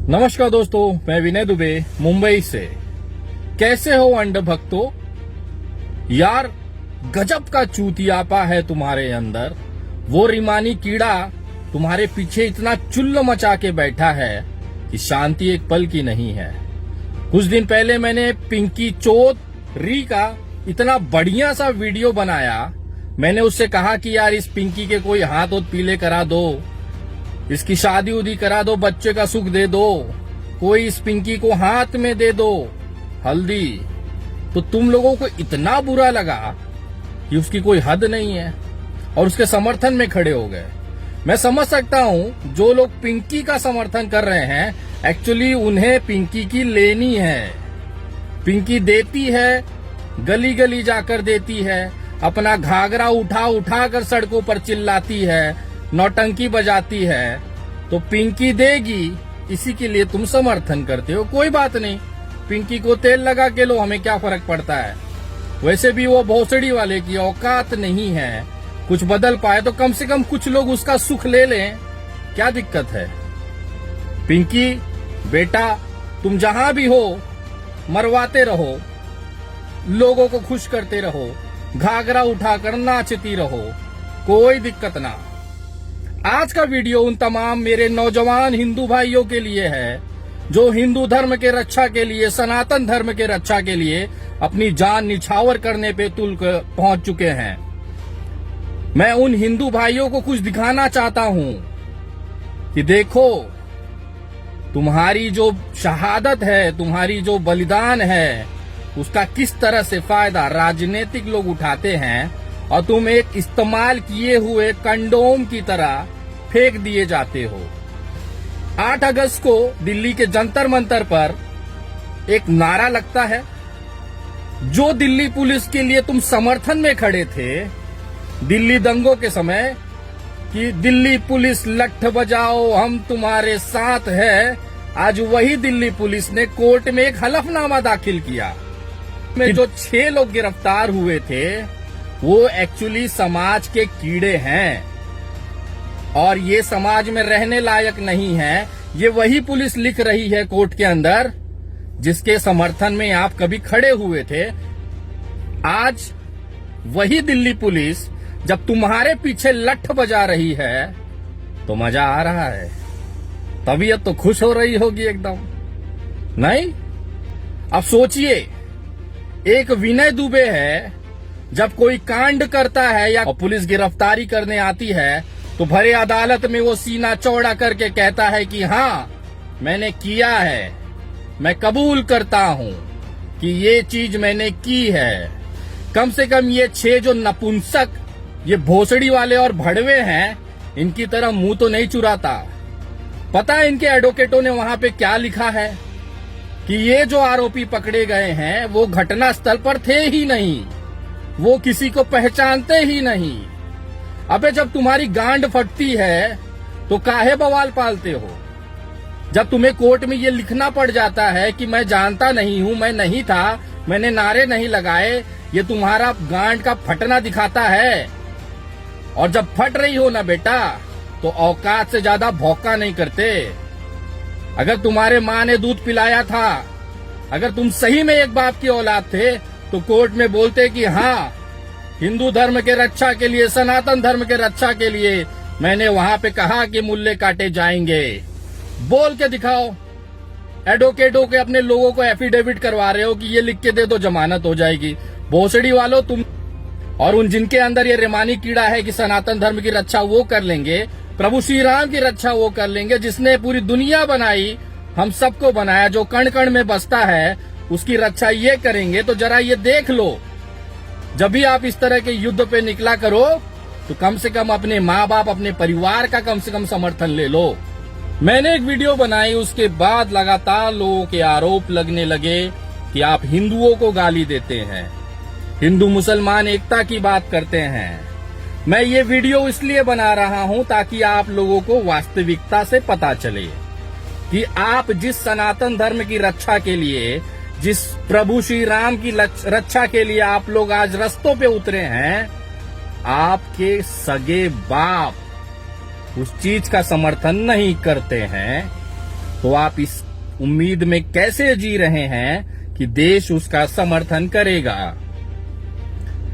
नमस्कार दोस्तों, मैं विनय दुबे मुंबई से। कैसे हो अंध भक्तों? यार गजब का चूतियापा है तुम्हारे अंदर। वो रिमानी कीड़ा तुम्हारे पीछे इतना चुल्ल मचा के बैठा है कि शांति एक पल की नहीं है। कुछ दिन पहले मैंने पिंकी चोत री का इतना बढ़िया सा वीडियो बनाया। मैंने उससे कहा कि यार इस पिंकी के कोई हाथ और पीले करा दो, इसकी शादी उदी करा दो, बच्चे का सुख दे दो, कोई इस पिंकी को हाथ में दे दो हल्दी। तो तुम लोगों को इतना बुरा लगा कि उसकी कोई हद नहीं है और उसके समर्थन में खड़े हो गए। मैं समझ सकता हूं जो लोग पिंकी का समर्थन कर रहे हैं, एक्चुअली उन्हें पिंकी की लेनी है। पिंकी देती है, गली गली जाकर देती है, अपना घाघरा उठा उठा कर सड़कों पर चिल्लाती है, नौटंकी बजाती है। तो पिंकी देगी, इसी के लिए तुम समर्थन करते हो। कोई बात नहीं, पिंकी को तेल लगा के लो, हमें क्या फर्क पड़ता है। वैसे भी वो भोसड़ी वाले की औकात नहीं है। कुछ बदल पाए तो कम से कम कुछ लोग उसका सुख ले लें, क्या दिक्कत है। पिंकी बेटा, तुम जहां भी हो मरवाते रहो, लोगों को खुश करते रहो, घाघरा उठाकर नाचती रहो, कोई दिक्कत ना। आज का वीडियो उन तमाम मेरे नौजवान हिंदू भाइयों के लिए है जो हिंदू धर्म के रक्षा के लिए, सनातन धर्म के रक्षा के लिए अपनी जान निछावर करने पे तुल पहुंच चुके हैं। मैं उन हिंदू भाइयों को कुछ दिखाना चाहता हूं कि देखो, तुम्हारी जो शहादत है, तुम्हारी जो बलिदान है, उसका किस तरह से फायदा राजनीतिक लोग उठाते हैं और तुम एक इस्तेमाल किए हुए कंडोम की तरह फेंक दिए जाते हो। 8 अगस्त को दिल्ली के जंतर मंतर पर एक नारा लगता है। जो दिल्ली पुलिस के लिए तुम समर्थन में खड़े थे दिल्ली दंगों के समय कि दिल्ली पुलिस लठ बजाओ, हम तुम्हारे साथ है, आज वही दिल्ली पुलिस ने कोर्ट में एक हलफनामा दाखिल किया में जो 6 लोग गिरफ्तार हुए थे वो एक्चुअली समाज के कीड़े हैं और ये समाज में रहने लायक नहीं है। ये वही पुलिस लिख रही है कोर्ट के अंदर जिसके समर्थन में आप कभी खड़े हुए थे। आज वही दिल्ली पुलिस जब तुम्हारे पीछे लठ बजा रही है तो मजा आ रहा है, तबीयत तो खुश हो रही होगी एकदम, नहीं? अब सोचिए, एक विनय दुबे है, जब कोई कांड करता है या पुलिस गिरफ्तारी करने आती है तो भरे अदालत में वो सीना चौड़ा करके कहता है कि हाँ मैंने किया है, मैं कबूल करता हूं कि ये चीज मैंने की है। कम से कम ये 6 जो नपुंसक, ये भोसड़ी वाले और भड़वे हैं, इनकी तरह मुंह तो नहीं चुराता। पता है इनके एडवोकेटों ने वहां पे क्या लिखा है कि ये जो आरोपी पकड़े गए हैं वो घटना स्थल पर थे ही नहीं, वो किसी को पहचानते ही नहीं। अबे जब तुम्हारी गांड फटती है तो काहे बवाल पालते हो? जब तुम्हें कोर्ट में ये लिखना पड़ जाता है कि मैं जानता नहीं हूं, मैं नहीं था, मैंने नारे नहीं लगाए, ये तुम्हारा गांड का फटना दिखाता है। और जब फट रही हो ना बेटा, तो औकात से ज्यादा भौंका नहीं करते। अगर तुम्हारे माँ ने दूध पिलाया था, अगर तुम सही में एक बाप की औलाद थे तो कोर्ट में बोलते कि हाँ, हिंदू धर्म के रक्षा के लिए, सनातन धर्म के रक्षा के लिए मैंने वहां पे कहा कि मुल्ले काटे जाएंगे। बोल के दिखाओ। एडवोकेटों के अपने लोगों को एफिडेविट करवा रहे हो कि ये लिख के दे दो, जमानत हो जाएगी। भोसड़ी वालों तुम, और उन जिनके अंदर ये रेमानी कीड़ा है कि सनातन धर्म की रक्षा वो कर लेंगे, प्रभु श्री राम की रक्षा वो कर लेंगे, जिसने पूरी दुनिया बनाई, हम सबको बनाया, जो कण कण में बसता है, उसकी रक्षा ये करेंगे। तो जरा ये देख लो, जब भी आप इस तरह के युद्ध पे निकला करो तो कम से कम अपने माँ बाप, अपने परिवार का कम से कम समर्थन ले लो। मैंने एक वीडियो बनाई, उसके बाद लगातार लोगों के आरोप लगने लगे कि आप हिंदुओं को गाली देते हैं, हिंदू मुसलमान एकता की बात करते हैं। मैं ये वीडियो इसलिए बना रहा हूं ताकि आप लोगों को वास्तविकता से पता चले कि आप जिस सनातन धर्म की रक्षा के लिए, जिस प्रभु श्री राम की रक्षा के लिए आप लोग आज रस्तों पे उतरे हैं, आपके सगे बाप उस चीज का समर्थन नहीं करते हैं तो आप इस उम्मीद में कैसे जी रहे हैं कि देश उसका समर्थन करेगा?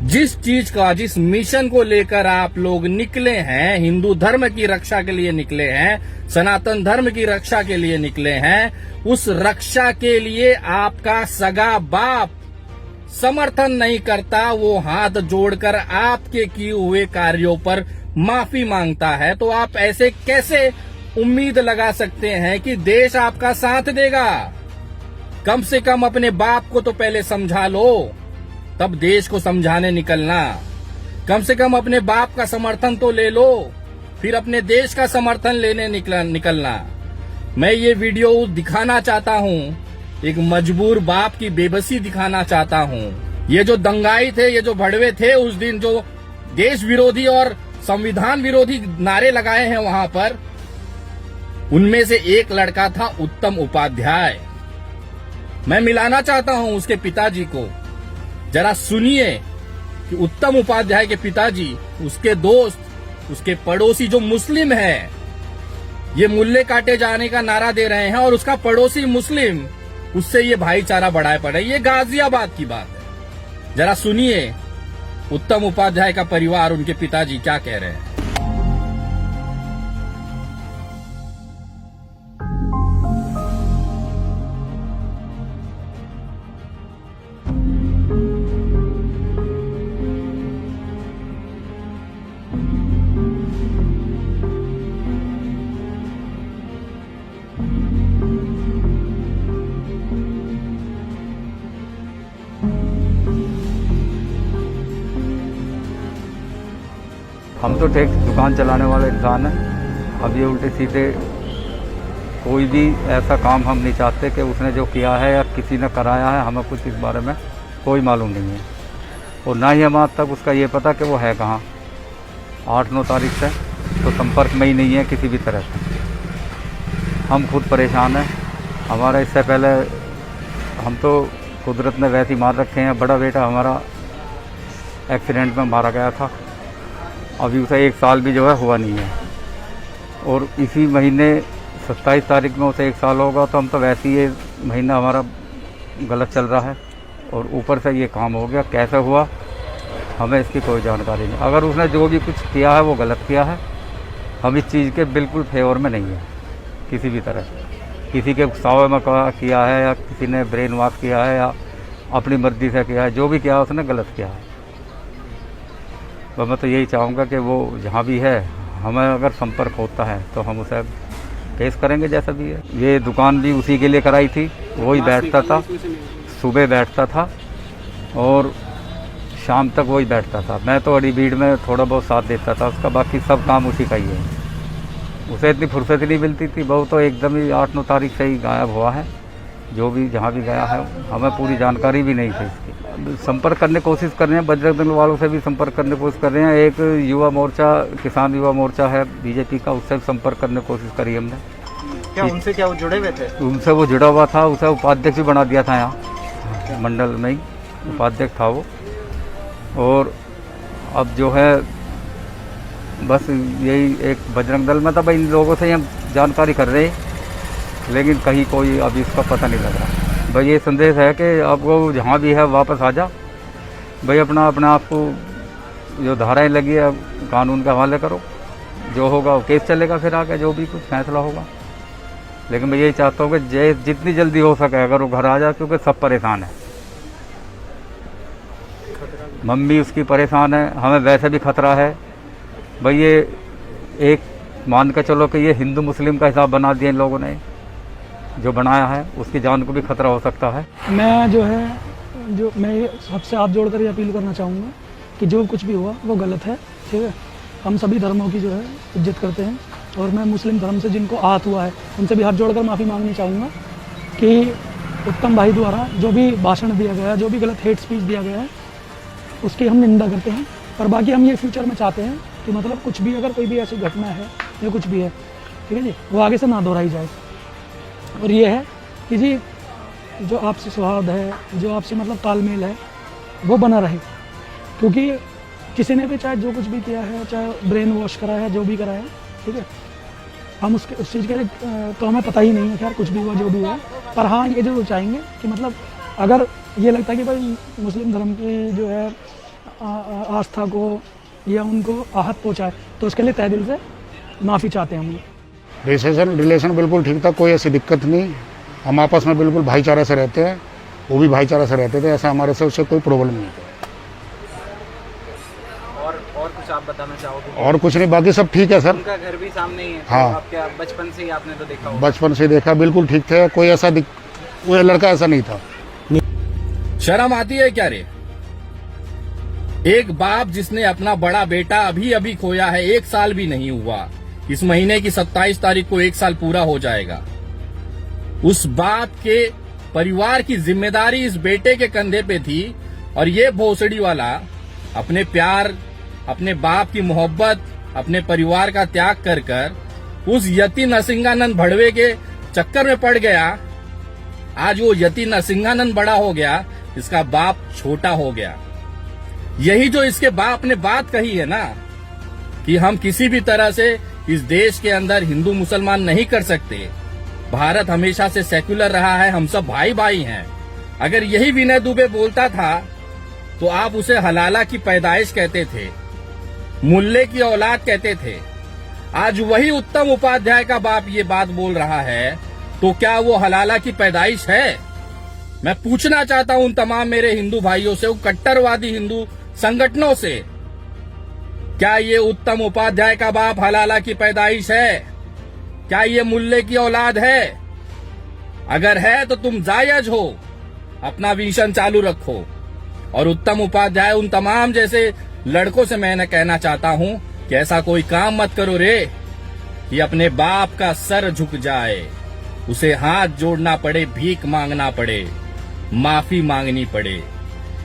जिस चीज का, जिस मिशन को लेकर आप लोग निकले हैं, हिंदू धर्म की रक्षा के लिए निकले हैं, सनातन धर्म की रक्षा के लिए निकले हैं, उस रक्षा के लिए आपका सगा बाप समर्थन नहीं करता, वो हाथ जोड़कर आपके किए हुए कार्यों पर माफी मांगता है, तो आप ऐसे कैसे उम्मीद लगा सकते हैं कि देश आपका साथ देगा? कम से कम अपने बाप को तो पहले समझा लो, तब देश को समझाने निकलना। कम से कम अपने बाप का समर्थन तो ले लो, फिर अपने देश का समर्थन लेने निकलना। मैं ये वीडियो दिखाना चाहता हूँ, एक मजबूर बाप की बेबसी दिखाना चाहता हूँ। ये जो दंगाई थे, ये जो भड़वे थे, उस दिन जो देश विरोधी और संविधान विरोधी नारे लगाए हैं वहां पर, उनमें से एक लड़का था उत्तम उपाध्याय। मैं मिलाना चाहता हूं उसके पिताजी को। जरा सुनिए कि उत्तम उपाध्याय के पिताजी, उसके दोस्त, उसके पड़ोसी जो मुस्लिम है, ये मुल्ले काटे जाने का नारा दे रहे हैं और उसका पड़ोसी मुस्लिम, उससे ये भाईचारा बढ़ाए पड़े। ये गाजियाबाद की बात है। जरा सुनिए उत्तम उपाध्याय का परिवार, उनके पिताजी क्या कह रहे हैं। हम तो ठीक दुकान चलाने वाले इंसान हैं। अब ये उल्टे सीधे कोई भी ऐसा काम हम नहीं चाहते कि उसने जो किया है या किसी ने कराया है, हमें कुछ इस बारे में कोई मालूम नहीं है और ना ही हम आज तक उसका ये पता कि वो है कहाँ। 8-9 तारीख से तो संपर्क में ही नहीं है किसी भी तरह से। हम खुद परेशान हैं। हमारा इससे पहले हम तो कुदरत ने वैसे ही मार रखे हैं। बड़ा बेटा हमारा एक्सीडेंट में मारा गया था, अभी उसे 1 साल भी जो है हुआ नहीं है और इसी महीने 27 तारीख में उसे 1 साल होगा। तो हम तो वैसे ही ये महीना हमारा गलत चल रहा है और ऊपर से ये काम हो गया। कैसे हुआ हमें इसकी कोई जानकारी नहीं। अगर उसने जो भी कुछ किया है वो गलत किया है। हम इस चीज़ के बिल्कुल फेवर में नहीं है किसी भी तरह। किसी के उकसावे में किया है या किसी ने ब्रेन वॉश किया है या अपनी मर्जी से किया है, जो भी किया उसने गलत किया है। तो मैं तो यही चाहूँगा कि वो जहाँ भी है, हमें अगर संपर्क होता है तो हम उसे केस करेंगे जैसा भी है। ये दुकान भी उसी के लिए कराई थी, वही बैठता था, सुबह बैठता था और शाम तक वही बैठता था। मैं तो अड़ी भीड़ में थोड़ा बहुत साथ देता था उसका, बाकी सब काम उसी का ही है। उसे इतनी फुर्सत ही नहीं मिलती थी। वो तो एकदम ही 8-9 तारीख से ही गायब हुआ है। जो भी जहाँ भी गया है हमें पूरी जानकारी भी नहीं थी इसकी। संपर्क करने की कोशिश कर रहे हैं, बजरंग दल वालों से भी संपर्क करने की कोशिश कर रहे हैं। एक युवा मोर्चा, किसान युवा मोर्चा है बीजेपी का, उससे भी संपर्क करने की कोशिश करी हमने। क्या उनसे क्या वो जुड़े हुए थे? उनसे वो जुड़ा हुआ था, उसे उपाध्यक्ष भी बना दिया था यहाँ मंडल में ही, उपाध्यक्ष था वो। और अब जो है बस यही एक बजरंग दल में था भाई, इन लोगों से हम जानकारी कर रहे हैं लेकिन कहीं कोई अभी इसका पता नहीं लग रहा। भाई ये संदेश है कि अब वो जहाँ भी है वापस आ जा भाई, अपना आप को जो धाराएं लगी है कानून के हवाले करो, जो होगा वो केस चलेगा, फिर आगे जो भी कुछ फैसला होगा। लेकिन मैं यही चाहता हूँ कि जितनी जल्दी हो सके अगर वो घर आ जाए, क्योंकि सब परेशान है। मम्मी उसकी परेशान है, हमें वैसे भी खतरा है भाई। ये एक मान के चलो कि ये हिंदू मुस्लिम का हिसाब बना दिया इन लोगों ने, जो बनाया है उसकी जान को भी खतरा हो सकता है। मैं सबसे हाथ जोड़कर ये अपील करना चाहूँगा कि जो कुछ भी हुआ वो गलत है, ठीक है। हम सभी धर्मों की जो है इज्जत करते हैं और मैं मुस्लिम धर्म से जिनको आहत हुआ है उनसे भी हाथ जोड़कर माफ़ी मांगनी चाहूँगा कि उत्तम भाई द्वारा जो भी भाषण दिया गया है, जो भी गलत हेट स्पीच दिया गया है, उसकी हम निंदा करते हैं। और बाकी हम ये फ्यूचर में चाहते हैं कि मतलब कुछ भी अगर कोई भी ऐसी घटना है या कुछ भी है, ठीक है जी, वो आगे से ना दोहराई जाए। और ये है कि जी जो आपसी सौहार्द है, जो आपसी मतलब तालमेल है, वो बना रहे। क्योंकि किसी ने भी चाहे जो कुछ भी किया है, चाहे ब्रेन वॉश करा है, जो भी करा है, ठीक है, हम उस चीज़ के लिए तो हमें पता ही नहीं है, खैर कुछ भी हुआ जो भी हुआ। पर हाँ ये जरूर चाहेंगे कि मतलब अगर ये लगता है कि भाई मुस्लिम धर्म की जो है आस्था को या उनको आहत पहुँचाए, तो उसके लिए तहे दिल से माफ़ी चाहते हैं हम लोग। रिलेशन बिल्कुल ठीक था, कोई ऐसी दिक्कत नहीं। हम आपस में बिल्कुल भाईचारा से रहते हैं, वो भी भाईचारा से रहते थे, ऐसा हमारे से उससे कोई प्रॉब्लम नहीं था। और कुछ आप बताना चाहोगे? और कुछ नहीं, बाकी सब ठीक है सर। उनका घर भी सामने ही है। हाँ। तो आप क्या बचपन से ही आपने तो देखा होगा? बचपन से देखा, बिल्कुल ठीक थे, कोई ऐसा वो लड़का ऐसा नहीं था। शर्म आती है क्या रे? एक बाप जिसने अपना बड़ा बेटा अभी अभी खोया है, 1 साल भी नहीं हुआ, इस महीने की 27 तारीख को 1 साल पूरा हो जाएगा। उस बाप के परिवार की जिम्मेदारी इस बेटे के कंधे पे थी, और ये भोसड़ी वाला अपने प्यार, अपने बाप की मोहब्बत, अपने परिवार का त्याग कर कर उस यति नरसिंहानंद भड़वे के चक्कर में पड़ गया। आज वो यति नरसिंहानंद बड़ा हो गया, इसका बाप छोटा हो गया। यही जो इसके बाप ने बात कही है ना कि हम किसी भी तरह से इस देश के अंदर हिंदू मुसलमान नहीं कर सकते, भारत हमेशा से सेक्युलर रहा है, हम सब भाई भाई हैं। अगर यही विनय दुबे बोलता था तो आप उसे हलाला की पैदाइश कहते थे, मुल्ले की औलाद कहते थे। आज वही उत्तम उपाध्याय का बाप ये बात बोल रहा है, तो क्या वो हलाला की पैदाइश है? मैं पूछना चाहता हूं उन तमाम मेरे हिंदू भाइयों से, उन कट्टरवादी हिंदू संगठनों से, क्या ये उत्तम उपाध्याय का बाप हलाला की पैदाइश है? क्या ये मुल्ले की औलाद है? अगर है तो तुम जायज हो, अपना विजन चालू रखो। और उत्तम उपाध्याय उन तमाम जैसे लड़कों से मैं कहना चाहता हूं कि ऐसा कोई काम मत करो रे कि अपने बाप का सर झुक जाए, उसे हाथ जोड़ना पड़े, भीख मांगना पड़े, माफी मांगनी पड़े।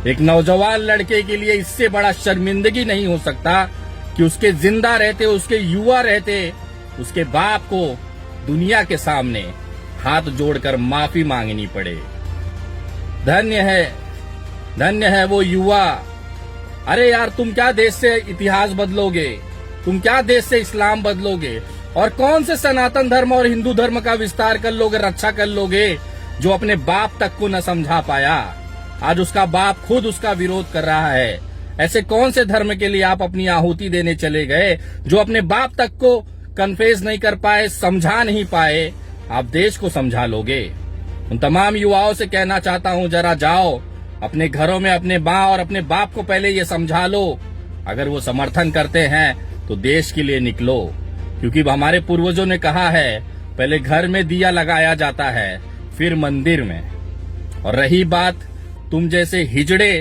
एक नौजवान लड़के के लिए इससे बड़ा शर्मिंदगी नहीं हो सकता कि उसके जिंदा रहते, उसके युवा रहते, उसके बाप को दुनिया के सामने हाथ जोड़कर माफी मांगनी पड़े। धन्य है वो युवा। अरे यार, तुम क्या देश से इतिहास बदलोगे? तुम क्या देश से इस्लाम बदलोगे? और कौन से सनातन धर्म और हिंदू धर्म का विस्तार कर लोगे, रक्षा कर लोगे, जो अपने बाप तक को न समझा पाया? आज उसका बाप खुद उसका विरोध कर रहा है। ऐसे कौन से धर्म के लिए आप अपनी आहुति देने चले गए, जो अपने बाप तक को कन्फेस नहीं कर पाए, समझा नहीं पाए? आप देश को समझा लोगे। उन तमाम युवाओं से कहना चाहता हूं, जरा जाओ अपने घरों में अपने माँ और अपने बाप को पहले ये समझा लो। अगर वो समर्थन करते हैं तो देश के लिए निकलो, क्योंकि हमारे पूर्वजों ने कहा है पहले घर में दिया लगाया जाता है, फिर मंदिर में। और रही बात तुम जैसे हिजड़े,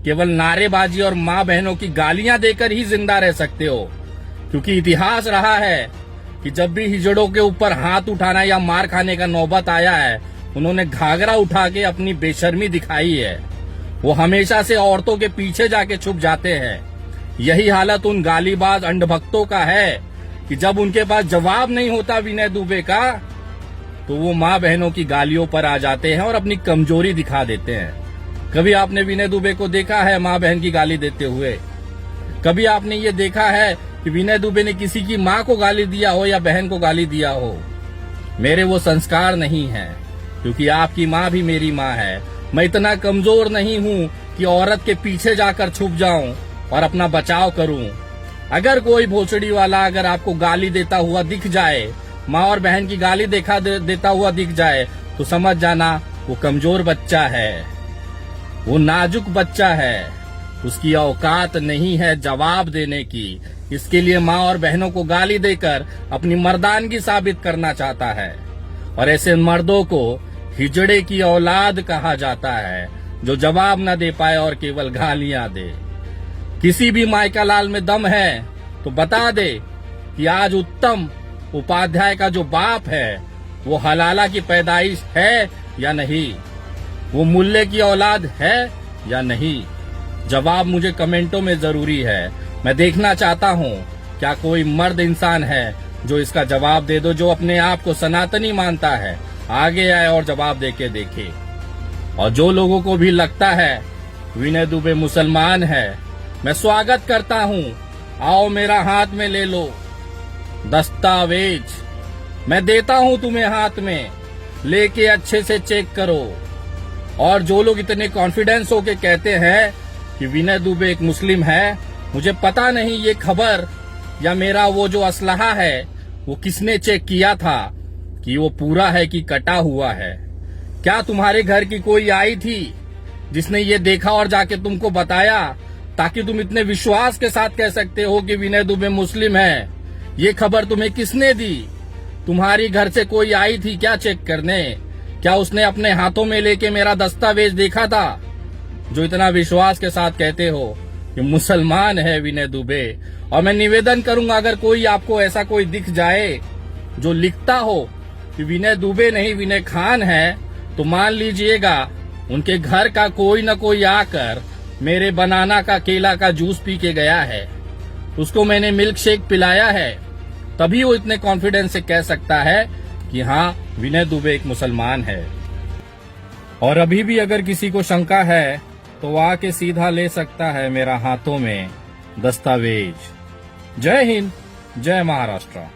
केवल नारेबाजी और माँ बहनों की गालियां देकर ही जिंदा रह सकते हो, क्योंकि इतिहास रहा है कि जब भी हिजड़ों के ऊपर हाथ उठाना या मार खाने का नौबत आया है, उन्होंने घाघरा उठा के अपनी बेशर्मी दिखाई है। वो हमेशा से औरतों के पीछे जाके छुप जाते हैं। यही हालत उन गालीबाज अंधभक्तों का है कि जब उनके पास जवाब नहीं होता विनय दुबे का, तो वो माँ बहनों की गालियों पर आ जाते हैं और अपनी कमजोरी दिखा देते हैं। कभी आपने विनय दुबे को देखा है माँ बहन की गाली देते हुए? कभी आपने ये देखा है कि विनय दुबे ने किसी की माँ को गाली दिया हो या बहन को गाली दिया हो? मेरे वो संस्कार नहीं है, क्योंकि आपकी माँ भी मेरी माँ है। मैं इतना कमजोर नहीं हूँ कि औरत के पीछे जाकर छुप जाऊं और अपना बचाव करूं। अगर कोई भोसड़ी वाला अगर आपको गाली देता हुआ दिख जाए, माँ और बहन की गाली देता हुआ दिख जाए, तो समझ जाना वो कमजोर बच्चा है, वो नाजुक बच्चा है, उसकी औकात नहीं है जवाब देने की। इसके लिए माँ और बहनों को गाली देकर अपनी मर्दानगी साबित करना चाहता है। और ऐसे मर्दों को हिजड़े की औलाद कहा जाता है, जो जवाब न दे पाए और केवल गालियां दे। किसी भी मायका लाल में दम है तो बता दे कि आज उत्तम उपाध्याय का जो बाप है वो हलाला की पैदाइश है या नहीं, वो मुल्ले की औलाद है या नहीं। जवाब मुझे कमेंटों में जरूरी है। मैं देखना चाहता हूँ क्या कोई मर्द इंसान है जो इसका जवाब दे दो, जो अपने आप को सनातनी मानता है, आगे आए और जवाब देके देखे। और जो लोगों को भी लगता है विनय दुबे मुसलमान है, मैं स्वागत करता हूँ। आओ मेरा हाथ में ले लो दस्तावेज, मैं देता हूं तुम्हें हाथ में, लेके अच्छे से चेक करो। और जो लोग इतने कॉन्फिडेंस होके कहते हैं कि विनय दुबे एक मुस्लिम है, मुझे पता नहीं ये खबर या मेरा वो जो असलहा है वो किसने चेक किया था कि वो पूरा है कि कटा हुआ है। क्या तुम्हारे घर की कोई आई थी जिसने ये देखा और जाके तुमको बताया, ताकि तुम इतने विश्वास के साथ कह सकते हो कि विनय दुबे मुस्लिम है? ये खबर तुम्हें किसने दी? तुम्हारी घर से कोई आई थी क्या चेक करने? क्या उसने अपने हाथों में लेके मेरा दस्तावेज देखा था? जो इतना विश्वास के साथ कहते हो कि मुसलमान है विनय दुबे। और मैं निवेदन करूंगा, अगर कोई आपको ऐसा कोई दिख जाए जो लिखता हो कि विनय दुबे नहीं विनय खान है, तो मान लीजिएगा उनके घर का कोई न कोई आकर मेरे बनाना का केला का जूस पी के गया है, उसको मैंने मिल्क शेक पिलाया है, तभी वो इतने कॉन्फिडेंस से कह सकता है कि हाँ विनय दुबे एक मुसलमान है। और अभी भी अगर किसी को शंका है तो वो आके सीधा ले सकता है मेरा हाथों में दस्तावेज। जय हिंद, जय महाराष्ट्र।